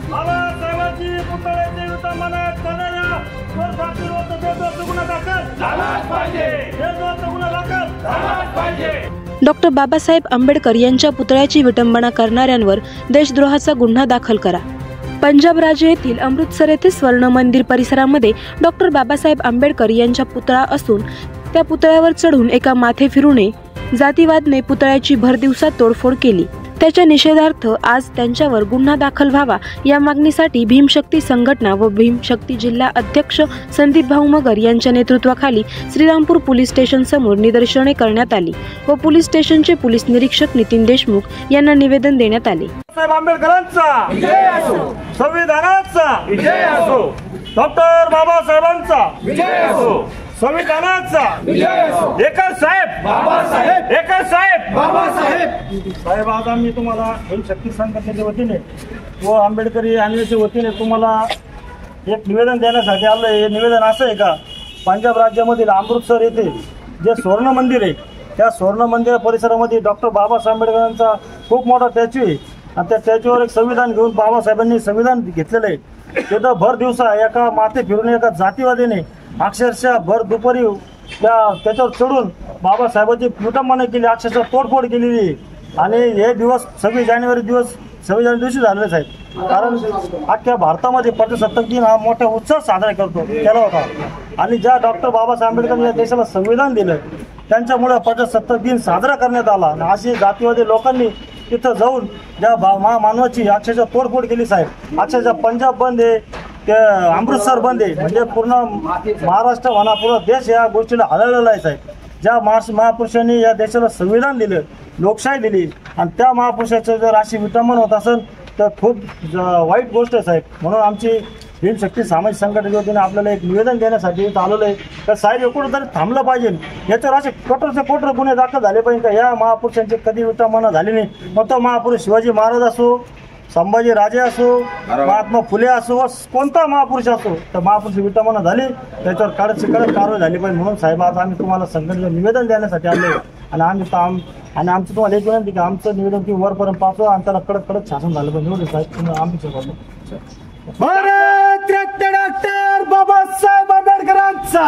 बाबासाहेबांची पुतळ्याची विटंबना करणाऱ्या विरोधात देशद्रोहाचा गुन्हा दाखल झालाच पाहिजे. देशद्रोहाचा गुन्हा दाखल झालाच पाहिजे. डॉक्टर बाबासाहेब आंबेडकर यांच्या पुतळ्याची विटंबना करणाऱ्यांवर देशद्रोहाचा गुन्हा दाखल करा. पंजाब राज्य येथील अमृतसर येथे स्वर्ण मंदिर परिसरामध्ये डॉक्टर बाबासाहेब आंबेडकर यांचा पुतळा असून त्या पुतळ्यावर चढून एका माथे फिरूने जातीवादने पुतळ्याची भरदिवसा तोडफोड केली. त्याच्या निषेधार्थ आज त्यांच्यावर गुन्हा दाखल व्हावा या मागणीसाठी भीमशक्ती संघटना व भीमशक्ती जिल्हा अध्यक्ष संदीप भाऊ मगर यांच्या नेतृत्वाखाली श्रीरामपूर पोलीस स्टेशन समोर निदर्शने करण्यात आली व पोलीस स्टेशनचे पोलीस निरीक्षक नितीन देशमुख यांना निवेदन देण्यात आले. साहेब आंबेडकरांचा विजय असो, संविधानाचा विजय असो, डॉक्टर बाबासाहेबांचा विजय असो, संविधानाचा विजय असो. एकच साहेब बाबासाहेब, एकच साहेब बाबासाहेब. साहेब आज आम्ही तुम्हाला भीमशक्ती संघटनेच्या वतीने व आंबेडकरी आणण्याच्या वतीने तुम्हाला एक निवेदन देण्यासाठी आलो. हे निवेदन असं आहे का, पंजाब राज्यामधील अमृतसर येथे जे स्वर्ण मंदिर आहे त्या स्वर्ण मंदिर परिसरामध्ये डॉक्टर बाबासाहेब आंबेडकरांचा खूप मोठा स्टॅच्यू आहे आणि त्या स्टॅच्यूवर एक संविधान घेऊन बाबासाहेबांनी संविधान घेतलेलं आहे. तिथं भर दिवसा एका माथे फिरून एका जातीवादीने अक्षरशः भर दुपारी त्याच्यावर चढून बाबासाहेबांची विटंबना केली, अक्षरशः तोडफोड केलेली. आणि हे दिवस 26 जानेवारी दिवशी झालेलेच आहेत. कारण अख्ख्या भारतामध्ये प्रजासत्ताक दिन हा मोठा उत्सव साजरा केला होता आणि ज्या डॉक्टर बाबासाहेब आंबेडकर या देशाला संविधान दिलं त्यांच्यामुळे प्रजासत्ताक दिन साजरा करण्यात आला. अशी जातीवादी लोकांनी तिथं जाऊन ज्या मानवाची अक्षरशः तोडफोड केली साहेब. अक्षरशः पंजाब बंद आहे, ते अमृतसर बंद आहे, म्हणजे पूर्ण महाराष्ट्र म्हणा पूर्ण देश या गोष्टीला हलवलेला आहे साहेब. ज्या महापुरुषांनी या देशाला संविधान दिलं, लोकशाही दिली आणि त्या महापुरुषाचं जर अशी विटंबना होत असेल तर खूप वाईट गोष्ट आहे साहेब. म्हणून आमची भीमशक्ती सामाजिक संघटनेच्या वतीने आपल्याला एक निवेदन देण्यासाठी आलेलं आहे तर साहेब एकूण तरी थांबलं पाहिजे. याच्यावर असे कठोर गुन्हे दाखल झाले पाहिजे का या महापुरुषांची कधी विटंबना झाली नाही. मग तो महापुरुष शिवाजी महाराज असो, संभाजी राजे असो, महात्मा फुले असो व कोणता महापुरुष असो तर महापुरुष विटंबना झाली त्याच्यावर कडक कारवाई झाली पाहिजे. म्हणून साहेब आज आम्ही तुम्हाला संघटनेचं निवेदन देण्यासाठी आलो आणि आमचं तुम्हाला एक विनंती की आमचं निवेदन की वरपर्यंत पाचवा आणि त्याला कडक शासन झालं पाहिजे. एवढे साहेब आमची डॉक्टर बाबासाहेब आंबेडकरांचा.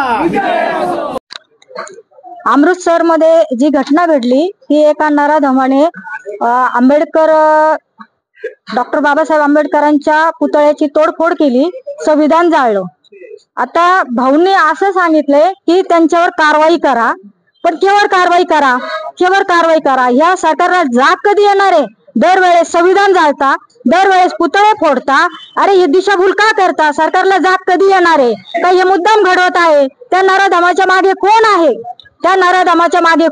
अमृतसर मध्ये जी घटना घडली ती एका नराधमाने डॉक्टर बाबासाहेब आंबेडकरांच्या पुतळ्याची तोडफोड केली, संविधान जाळलं. आता भाऊंनी असं सांगितलंय की त्यांच्यावर कारवाई करा, पण केवळ कारवाई करा. या सरकारला जाग कधी येणार आहे? दरवेळेस संविधान जाळता, दरवेळेस पुतळे फोडता. अरे हे दिशाभूल का करता? सरकारला जाग कधी येणार आहे? का हे मुद्दाम घडवत आहे? त्या नराधमाच्या मागे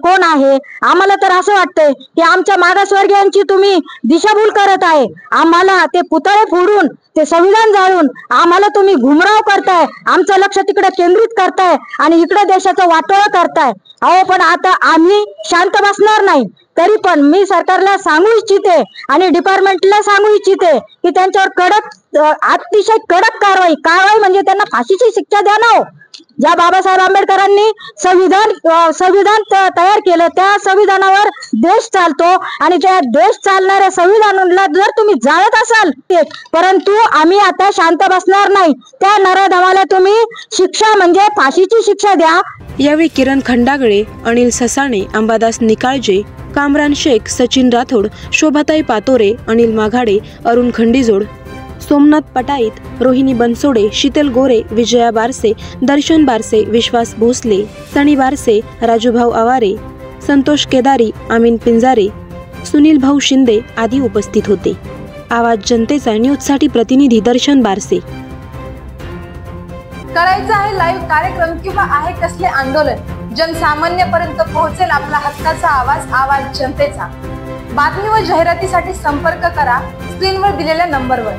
कोण आहे? आम्हाला तर असं वाटतंय की आमच्या मागासवर्गीयांची तुम्ही दिशाभूल करत आहे. आम्हाला ते पुतळे फोडून, ते संविधान जाळून आम्हाला तुम्ही गुमराव करताय, आमचं लक्ष तिकडे केंद्रित करताय आणि इकडे देशाचं वाटोळं करताय. अहो पण आता आम्ही शांत बसणार नाही. तरी पण मी सरकारला सांगू इच्छिते आणि डिपार्टमेंटला सांगू इच्छिते की त्यांच्यावर अतिशय कडक कारवाई म्हणजे त्यांना फाशीची शिक्षा द्या ना. ज्या बाबासाहेब आंबेडकरांनी संविधान तयार केलं त्या संविधानावर देश चालतो आणि त्या देश चालणाऱ्या संविधानाला जर तुम्ही जाळत असाल, परंतु आम्ही आता शांत बसणार नाही. त्या नराधमाला तुम्ही शिक्षा म्हणजे फाशीची शिक्षा द्या. यावेळी किरण खंडागळे, अनिल ससाणे, अंबादास निकाळजे, कामरान शेख, सचिन राठोड, शोभाताई पातोरे, अनिल माघाडे, अरुण खंडीजोड, सोमनाथ पटाईत, रोहिणी बनसोडे, शीतल गोरे, विजया बारसे, दर्शन बारसे, विश्वास भोसले, सनी बारसे, राजूभाऊ आवारे, संतोष केदारी, आमीन पिंजारे, सुनील भाऊ शिंदे आदी उपस्थित होते. आवाज जनतेचा न्यूजसाठी प्रतिनिधी दर्शन बारसे. करायचं आहे लाईव्ह कार्यक्रम किंवा आहे कसले आंदोलन, जनसामान्यपर्यंत पोहोचेल आपला हक्काचा आवाज जनतेचा. बातमी व जाहिरातीसाठी संपर्क करा स्क्रीनवर दिलेल्या नंबरवर.